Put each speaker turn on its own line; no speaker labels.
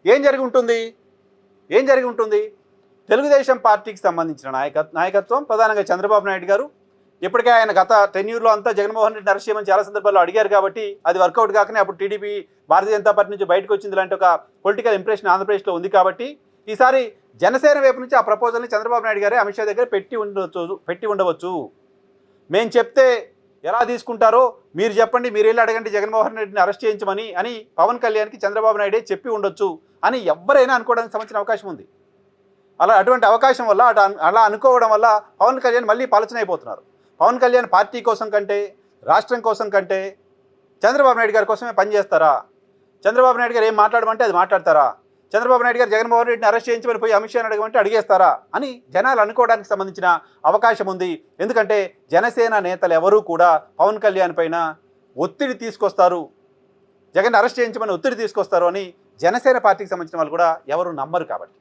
ఏం జరిగి ఉంటుంది? ఏం జరిగి ఉంటుంది? తెలుగుదేశం పార్టీకి సంబంధించిన నాయకత్వం ప్రధానంగా చంద్రబాబు నాయుడు గారు ఇప్పటికే ఆయన గత టెన్యూర్లో అంతా జగన్మోహన్ రెడ్డి అరెస్ట్ చేయమని చాలా సందర్భాల్లో అడిగారు కాబట్టి అది వర్కౌట్ కాకనే అప్పుడు టీడీపీ భారతీయ జనతా పార్టీ నుంచి బయటకు వచ్చింది లాంటి ఒక పొలిటికల్ ఇంప్రెషన్ ఆంధ్రప్రదేశ్లో ఉంది కాబట్టి ఈసారి జనసేన వైపు నుంచి ఆ ప్రపోజల్ని చంద్రబాబు నాయుడు గారే అమిత్ షా దగ్గర పెట్టి ఉండవచ్చు. మేము చెప్తే ఎలా తీసుకుంటారో మీరు చెప్పండి, మీరు వెళ్ళి అడగండి జగన్మోహన్ రెడ్డిని అరెస్ట్ చేయించమని అని పవన్ కళ్యాణ్కి చంద్రబాబు నాయుడే చెప్పి ఉండొచ్చు అని ఎవరైనా అనుకోవడానికి సంబంధించిన అవకాశం ఉంది. అటువంటి అవకాశం వల్ల అలా అనుకోవడం వల్ల పవన్ కళ్యాణ్ మళ్ళీ పలచనైపోతున్నారు. పవన్ కళ్యాణ్ పార్టీ కోసం కంటే, రాష్ట్రం కోసం కంటే చంద్రబాబు నాయుడు గారి కోసమే పనిచేస్తారా? చంద్రబాబు నాయుడు గారు ఏం మాట్లాడమంటే అది మాట్లాడతారా? చంద్రబాబు నాయుడు గారు జగన్మోహన్ రెడ్డిని అరెస్ట్ చేయించమని పోయి అమిత్ షాని అడగమంటే అడిగేస్తారా అని జనాలు అనుకోవడానికి సంబంధించిన అవకాశం ఉంది. ఎందుకంటే జనసేన నేతలు ఎవరూ కూడా పవన్ కళ్యాణ్ పైన ఒత్తిడి తీసుకొస్తారు, జగన్ అరెస్ట్ చేయించమని ఒత్తిడి తీసుకొస్తారు అని జనసేన పార్టీకి సంబంధించిన వాళ్ళు కూడా ఎవరు నమ్మరు కాబట్టి.